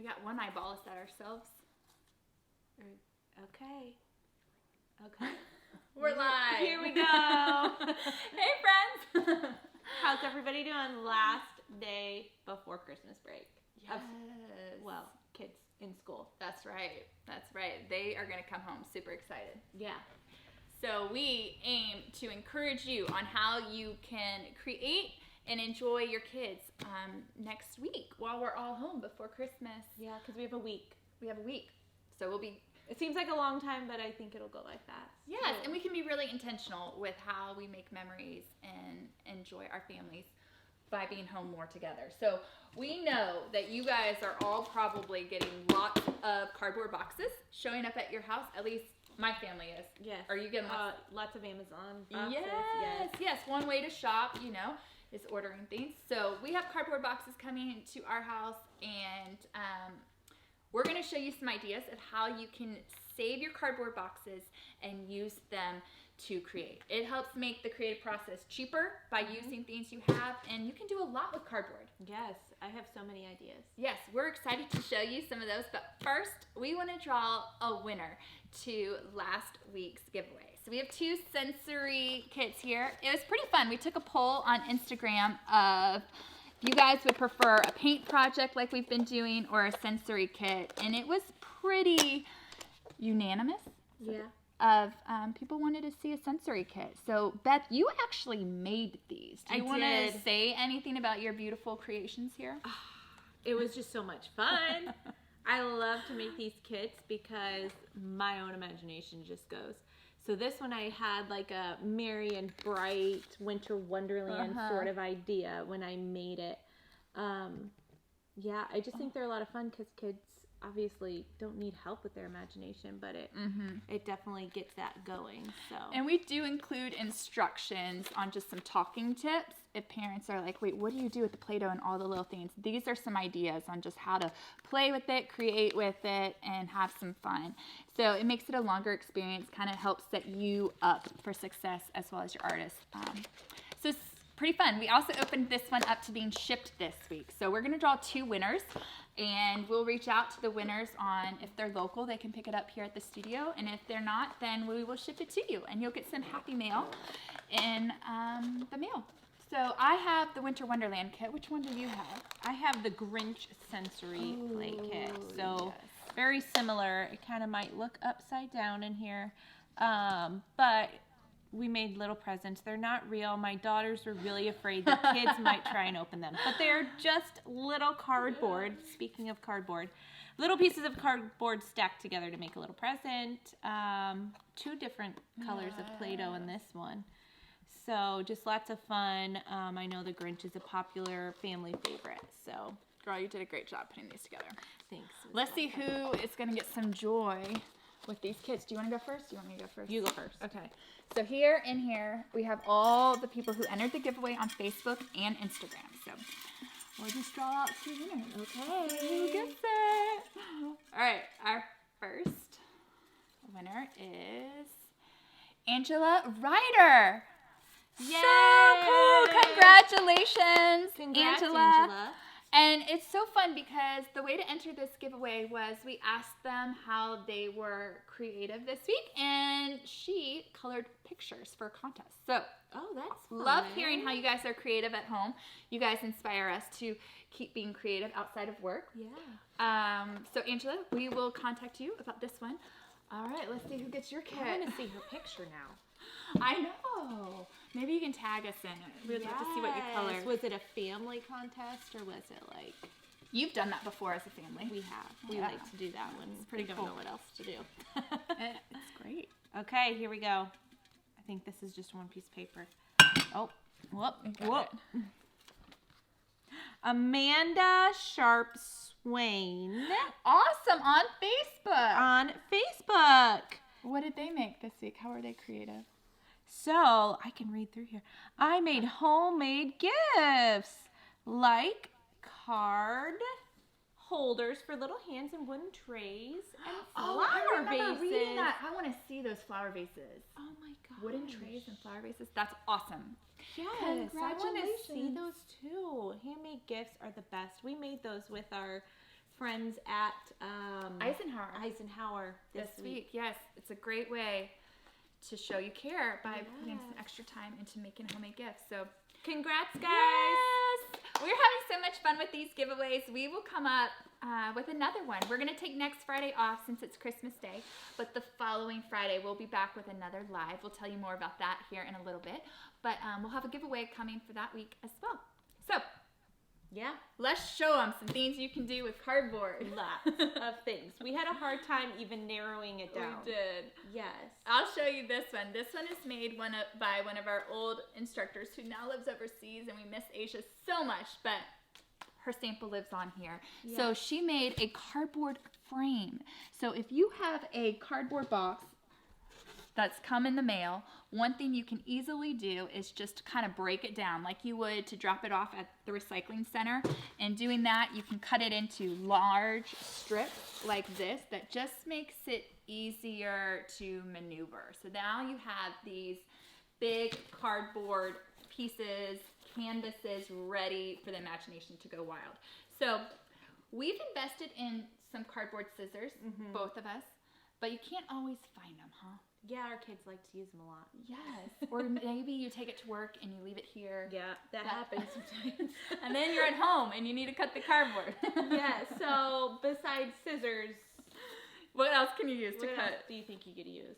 We got one eyeball. Is that ourselves? Okay. Okay. We're live. Here we go. Hey, friends. How's everybody doing last day before Christmas break? Yes. Well, kids in school. That's right. That's right. They are going to come home super excited. Yeah. So we aim to encourage you on how you can create and enjoy your kids next week while we're all home before Christmas. Yeah, because we have a week. We have a week. So we'll be... It seems like a long time, but I think it'll go by fast. Yes, and we can be really intentional with how we make memories and enjoy our families by being home more together. So we know that you guys are all probably getting lots of cardboard boxes showing up at your house. At least my family is. Yes. Are you getting lots of Amazon boxes? Yes. One way to shop, is ordering things. So we have cardboard boxes coming to our house, and we're going to show you some ideas of how you can save your cardboard boxes and use them to create. It helps make the creative process cheaper by using things you have, and you can do a lot with cardboard. Yes, I have so many ideas. Yes, we're excited to show you some of those, but first we want to draw a winner to last week's giveaway. So we have 2 sensory kits here. It was pretty fun. We took a poll on Instagram of if you guys would prefer a paint project like we've been doing or a sensory kit, and it was pretty unanimous. Yeah. Of people wanted to see a sensory kit. So Beth, you actually made these. Do you want to say anything about your beautiful creations here? It was just so much fun. I love to make these kits because my own imagination just goes. So this one I had like a merry and bright winter wonderland sort of idea when I made it. Yeah, I just think they're a lot of fun because kids obviously don't need help with their imagination, but it definitely gets that going. So, and we do include instructions on just some talking tips if parents are like, wait, what do you do with the Play-Doh and all the little things? These are some ideas on just how to play with it, create with it, and have some fun. So it makes it a longer experience, kind of helps set you up for success as well as your artist. So it's pretty fun. We also opened this one up to being shipped this week. So we're going to draw 2 winners. And we'll reach out to the winners on if they're local, they can pick it up here at the studio. And if they're not, then we will ship it to you. And you'll get some happy mail in the mail. So I have the Winter Wonderland kit. Which one do you have? I have the Grinch sensory play kit. So very similar. It kind of might look upside down in here. But we made little presents. They're not real. My daughters were really afraid that kids might try and open them. But they're just little cardboard. Speaking of cardboard, little pieces of cardboard stacked together to make a little present. 2 different colors of Play-Doh in this one. So just lots of fun. I know the Grinch is a popular family favorite. So, girl, you did a great job putting these together. Thanks. Let's see who is going to get some joy with these kits. Do you want to go first? Do you want me to go first? You go first. Okay. So here we have all the people who entered the giveaway on Facebook and Instagram. So we'll just draw out 2 winners. Okay. Who gets it? All right. Our first winner is Angela Ryder. Yay! So cool. Congratulations, Congrats, Angela. And it's so fun because the way to enter this giveaway was we asked them how they were creative this week, and she colored pictures for a contest. So, that's fun. Love hearing how you guys are creative at home. You guys inspire us to keep being creative outside of work. Yeah. So, Angela, we will contact you about this one. All right, let's see who gets your kit. I want to see her picture now. I know. Maybe you can tag us in it. We'd love to see what you colored. Was it a family contest or was it like... You've done that before as a family. We have. We like to do that one. It's pretty cool. We don't know what else to do. It's great. Okay, here we go. I think this is just 1 piece of paper. Oh, whoop. Amanda Sharp Swain. Awesome, on Facebook. What did they make this week? How are they creative? So, I can read through here. I made homemade gifts, like card holders for little hands and wooden trays and flower I remember vases. reading that. I want to see those flower vases. Oh my gosh. Wooden trays and flower vases. That's awesome. Yes, I want to see Congratulations. those too. Handmade gifts are the best. We made those with our friends at Eisenhower this week. Yes, it's a great way to show you care by putting some extra time into making homemade gifts. So congrats, guys. Yes! We're having so much fun with these giveaways. We will come up with another one. We're going to take next Friday off since it's Christmas Day, but the following Friday we'll be back with another live. We'll tell you more about that here in a little bit, but we'll have a giveaway coming for that week as well. So yeah, let's show them some things you can do with cardboard. Lots of things. We had a hard time even narrowing it down. We did. Yes. I'll show you this one. This one is made by one of our old instructors who now lives overseas, and we miss Asia so much, but her sample lives on here. Yeah. So she made a cardboard frame. So if you have a cardboard box that's come in the mail, one thing you can easily do is just kind of break it down like you would to drop it off at the recycling center. And doing that, you can cut it into large strips like this that just makes it easier to maneuver. So now you have these big cardboard pieces, canvases ready for the imagination to go wild. So we've invested in some cardboard scissors, both of us, but you can't always find them, huh? Yeah, our kids like to use them a lot. Yes. Or maybe you take it to work and you leave it here. Yeah, that happens sometimes. And then you're at home and you need to cut the cardboard. Yeah, so besides scissors, what else can you use to cut? What else do you think you could use?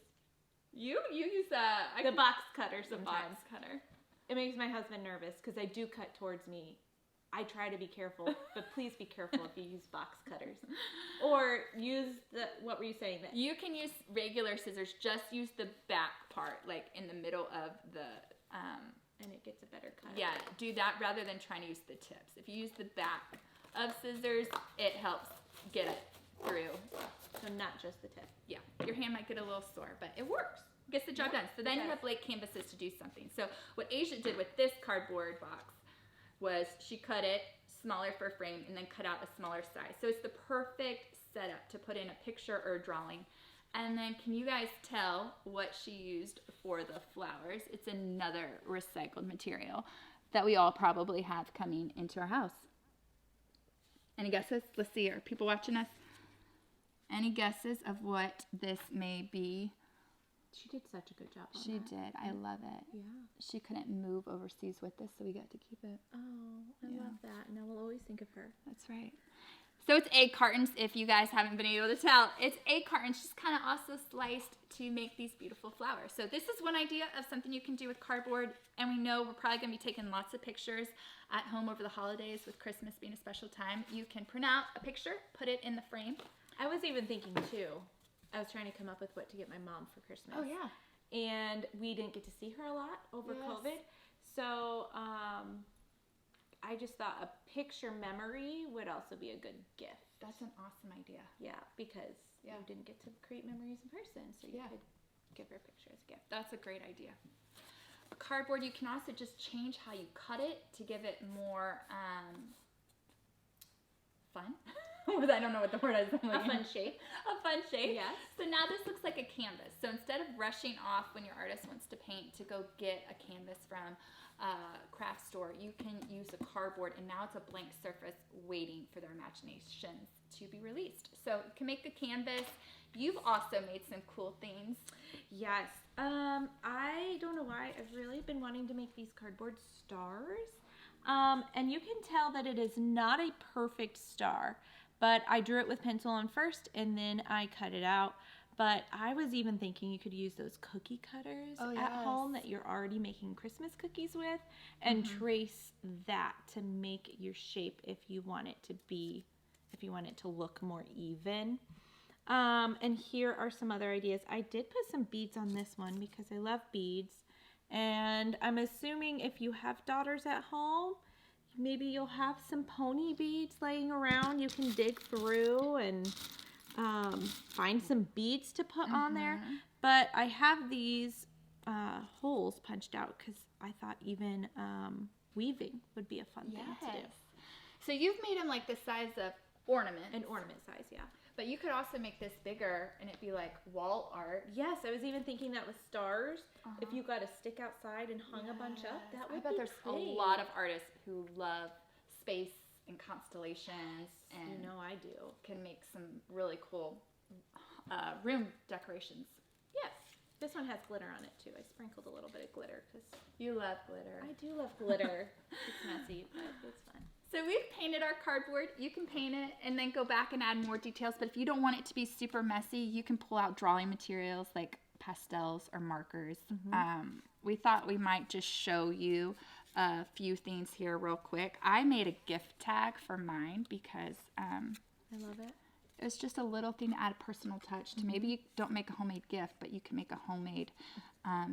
You use the box cutter sometimes. The box cutter. It makes my husband nervous because I do cut towards me. I try to be careful, but please be careful if you use box cutters. Or use what were you saying? You can use regular scissors, just use the back part, like in the middle of the... and it gets a better cut. Yeah, do that rather than trying to use the tips. If you use the back of scissors, it helps get it through. So not just the tip. Yeah, your hand might get a little sore, but it works. Gets the job done. So then you have blank canvases to do something. So what Asia did with this cardboard box was she cut it smaller for a frame and then cut out a smaller size. So it's the perfect setup to put in a picture or a drawing. And then can you guys tell what she used for the flowers? It's another recycled material that we all probably have coming into our house. Any guesses? Let's see. Are people watching us? Any guesses of what this may be? She did such a good job on She that. did. I love it. Yeah. She couldn't move overseas with this, so we got to keep it. Oh, I love that. And I will always think of her. That's right. So it's egg cartons, if you guys haven't been able to tell. It's egg cartons, just kind of also sliced to make these beautiful flowers. So this is one idea of something you can do with cardboard. And we know we're probably going to be taking lots of pictures at home over the holidays, with Christmas being a special time. You can print out a picture, put it in the frame. I was even thinking, too, I was trying to come up with what to get my mom for Christmas. Oh, yeah. And we didn't get to see her a lot over COVID. So I just thought a picture memory would also be a good gift. That's an awesome idea. Yeah, because you didn't get to create memories in person. So you could give her a picture as a gift. That's a great idea. Cardboard, you can also just change how you cut it to give it more fun. I don't know what the word is. A fun shape. A fun shape. Yes. So now this looks like a canvas. So instead of rushing off when your artist wants to paint to go get a canvas from a craft store, you can use a cardboard, and now it's a blank surface waiting for their imaginations to be released. So you can make a canvas. You've also made some cool things. Yes. I don't know why. I've really been wanting to make these cardboard stars. And you can tell that it is not a perfect star, but I drew it with pencil on first and then I cut it out. But I was even thinking you could use those cookie cutters at home that you're already making Christmas cookies with, and trace that to make your shape if you want it to look more even. And here are some other ideas. I did put some beads on this one because I love beads. And I'm assuming if you have daughters at home, maybe you'll have some pony beads laying around. You can dig through and find some beads to put on there. But I have these holes punched out because I thought even weaving would be a fun thing to do. So you've made them like the size of ornaments. An ornament size, yeah. But you could also make this bigger and it'd be like wall art. Yes, I was even thinking that with stars. If you got a stick outside and hung a bunch up, that would be there's pretty. a lot of artists who love space and constellations, and You know I do. can make some really cool room decorations. Yes. This one has glitter on it too. I sprinkled a little bit of glitter because You love glitter. I do love glitter. It's messy, but it's fun. So we've painted our cardboard. You can paint it and then go back and add more details. But if you don't want it to be super messy, you can pull out drawing materials like pastels or markers. We thought we might just show you a few things here real quick. I made a gift tag for mine because I love it. it was just a little thing to add a personal touch to. Maybe you don't make a homemade gift, but you can make a homemade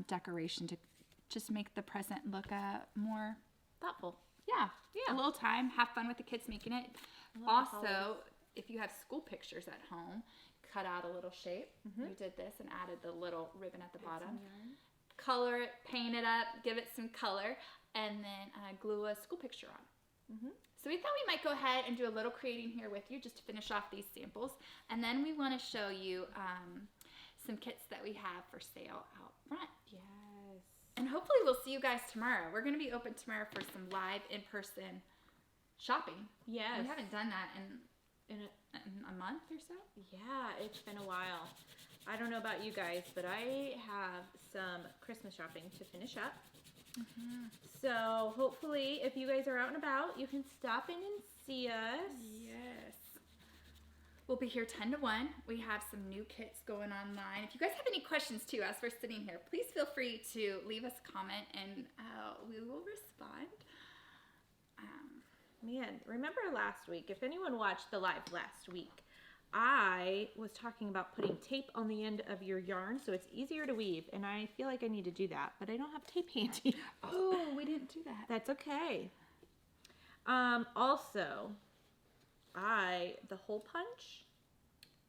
decoration to just make the present look more thoughtful. Yeah. A little time. Have fun with the kids making it. Also, if you have school pictures at home, cut out a little shape. We did this and added the little ribbon at the bottom. Color it, paint it up, give it some color, and then glue a school picture on. So we thought we might go ahead and do a little creating here with you just to finish off these samples. And then we want to show you some kits that we have for sale out front. Yes. And hopefully we'll see you guys tomorrow. We're going to be open tomorrow for some live in-person shopping. Yes. We haven't done that in a month or so. Yeah, it's been a while. I don't know about you guys, but I have some Christmas shopping to finish up. So hopefully if you guys are out and about, you can stop in and see us. Yes. We'll be here 10 to 1. We have some new kits going online. If you guys have any questions too, as we're sitting here, please feel free to leave us a comment and we will respond. Man, remember last week, if anyone watched the live last week, I was talking about putting tape on the end of your yarn so it's easier to weave, and I feel like I need to do that, but I don't have tape handy. Oh, we didn't do that. That's okay. Also, the hole punch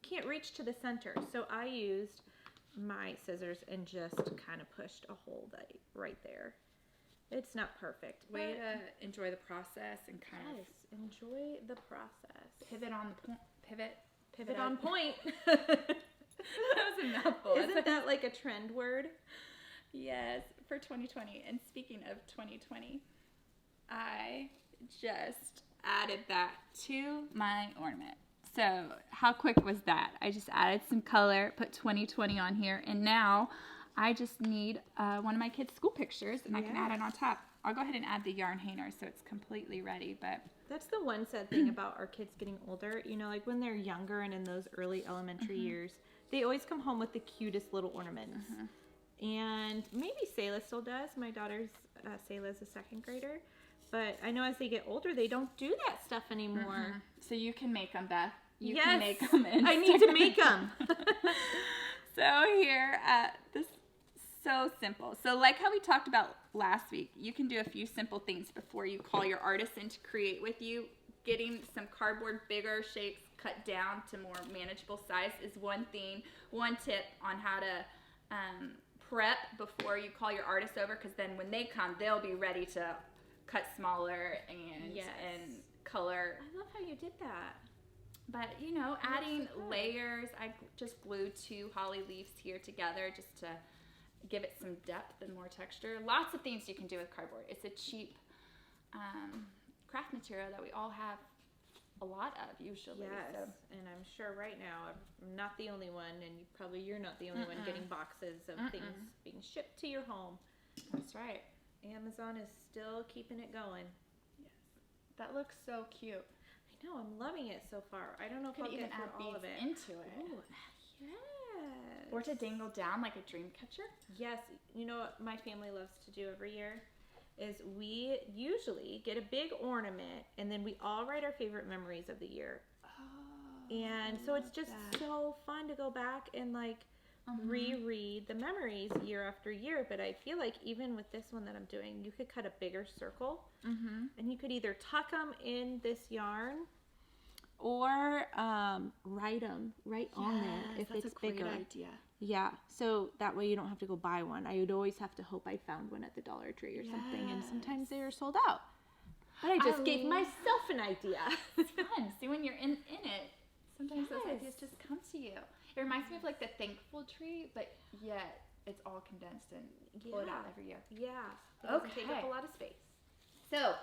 can't reach to the center, so I used my scissors and just kind of pushed a hole right there. It's not perfect. Way to enjoy the process and kind of enjoy the process. Pivot on the point. Pivot on point. That was a mouthful. Isn't that like a trend word? Yes, for 2020. And speaking of 2020, I just added that to my ornament. So how quick was that? I just added some color, put 2020 on here, and now I just need one of my kids' school pictures, and I can add it on top. I'll go ahead and add the yarn hanger so it's completely ready. But that's the one sad thing about our kids getting older. You know, like when they're younger and in those early elementary years, they always come home with the cutest little ornaments. And maybe Selah still does. My daughter's Selah's a second grader. But I know as they get older, they don't do that stuff anymore. So you can make them, Beth. You yes, can make them. I need to make them. So here, this so simple. So like how we talked about last week, you can do a few simple things before you call your artist in to create with you. Getting some cardboard bigger shapes cut down to more manageable size is one thing. One tip on how to prep before you call your artist over, because then when they come, they'll be ready to cut smaller and color. I love how you did that. But, you know, adding layers, I just glued 2 holly leaves here together just to give it some depth and more texture. Lots of things you can do with cardboard. It's a cheap craft material that we all have a lot of usually. Yes, so. And I'm sure right now I'm not the only one, and you're not the only one getting boxes of things being shipped to your home. That's right. Amazon is still keeping it going. Yes. That looks so cute. I know, I'm loving it so far. I don't know if I'll even get through add all beads of it. into it. Ooh, yes. Or to dangle down like a dream catcher. Yes. You know what my family loves to do every year is we usually get a big ornament, and then we all write our favorite memories of the year. Oh, and so it's just so fun to go back and like reread the memories year after year. But I feel like even with this one that I'm doing, you could cut a bigger circle, and you could either tuck them in this yarn or write them right on there if it's bigger. Great idea. Yeah, so that way you don't have to go buy one. I would always have to hope I found one at the Dollar Tree or something, and sometimes they are sold out. But I just gave myself an idea. It's fun. See, when you're in it, sometimes those ideas just come to you. It reminds me of like the thankful tree, but yet it's all condensed and pull it out every year. Yeah, it doesn't take up a lot of space. So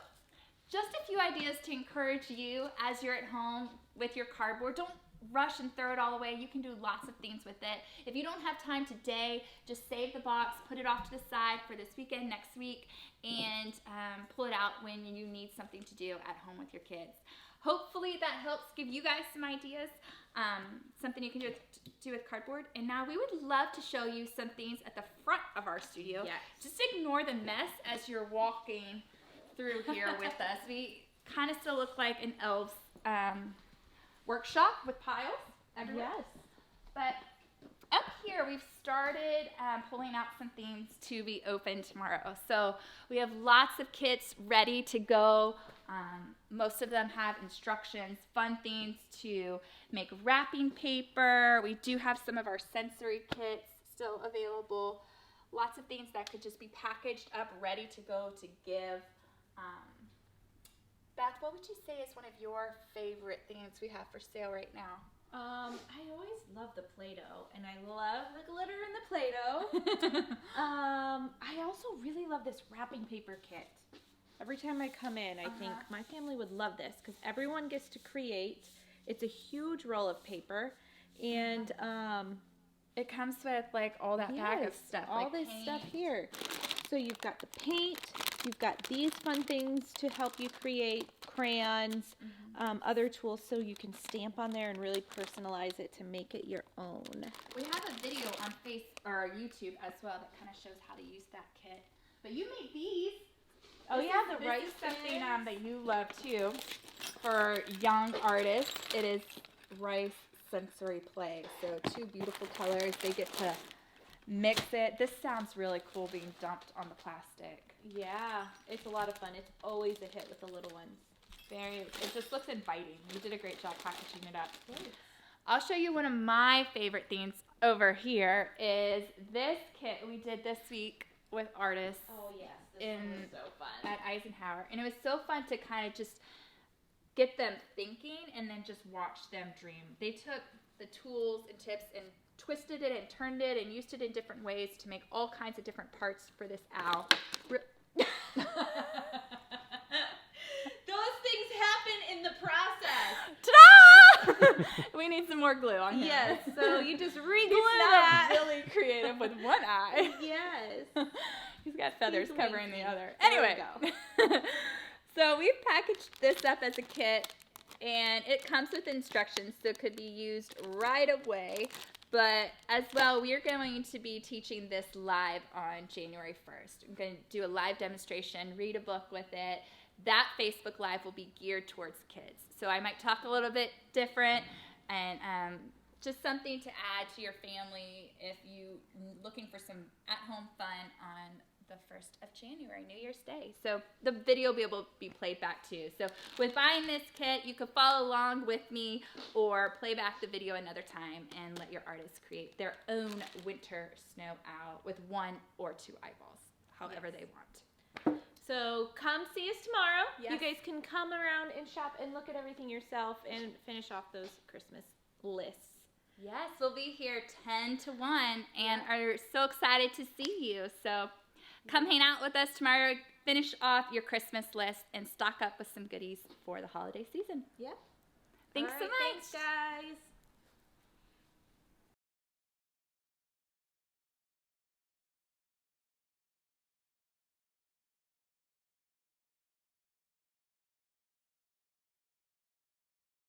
just a few ideas to encourage you as you're at home with your cardboard. Don't rush and throw it all away. You can do lots of things with it. If you don't have time today, just save the box, put it off to the side for this weekend, next week, and pull it out when you need something to do at home with your kids. Hopefully that helps give you guys some ideas, something you can do with cardboard. And now we would love to show you some things at the front of our studio. Yes. Just ignore the mess as you're walking through here with us. We kind of still look like an elf's workshop with piles everywhere. Yes. But up here, we've started pulling out some things to be open tomorrow. So we have lots of kits ready to go. Most of them have instructions, fun things to make wrapping paper. We do have some of our sensory kits still available. Lots of things that could just be packaged up, ready to go to give. Beth, what would you say is one of your favorite things we have for sale right now? I always love the Play-Doh, and I love the glitter in the Play-Doh. I also really love this wrapping paper kit. Every time I come in, I think my family would love this because everyone gets to create. It's a huge roll of paper, and it comes with like all that bag of stuff. All like this paint. stuff here. So you've got the paint, you've got these fun things to help you create, crayons, other tools so you can stamp on there and really personalize it to make it your own. We have a video on YouTube as well that kind of shows how to use that kit. But you made these. Oh yeah, the rice is something that you love too. For young artists, it is rice sensory play. So 2 beautiful colors. They get to mix it. This sounds really cool being dumped on the plastic. Yeah, it's a lot of fun. It's always a hit with the little ones. It just looks inviting. You did a great job packaging it up. Thanks. I'll show you one of my favorite things over here is this kit we did this week with artists. Oh yes, this one was so fun. At Eisenhower. And it was so fun to kind of just get them thinking and then just watch them dream. They took the tools and tips and twisted it and turned it and used it in different ways to make all kinds of different parts for this owl. Those things happen in the process. Ta-da! We need some more glue on here. Yes, so you just re-glue He's that. not really creative with one eye. Yes. He's got feathers covering the other. There Anyway, we go. So we've packaged this up as a kit, and it comes with instructions, so it could be used right away. But as well, we are going to be teaching this live on January 1st. I'm going to do a live demonstration, read a book with it. That Facebook Live will be geared towards kids. So I might talk a little bit different and just something to add to your family if you're looking for some at-home fun on the 1st of January, New Year's Day. So the video will be able to be played back too. So with buying this kit, you could follow along with me or play back the video another time and let your artists create their own winter snow owl with 1 or 2 eyeballs, however they want. So come see us tomorrow. Yes. You guys can come around and shop and look at everything yourself and finish off those Christmas lists. Yes, we'll be here 10 to 1 and are so excited to see you. So come hang out with us tomorrow, finish off your Christmas list, and stock up with some goodies for the holiday season. Yep. Thanks so much. Thanks, guys.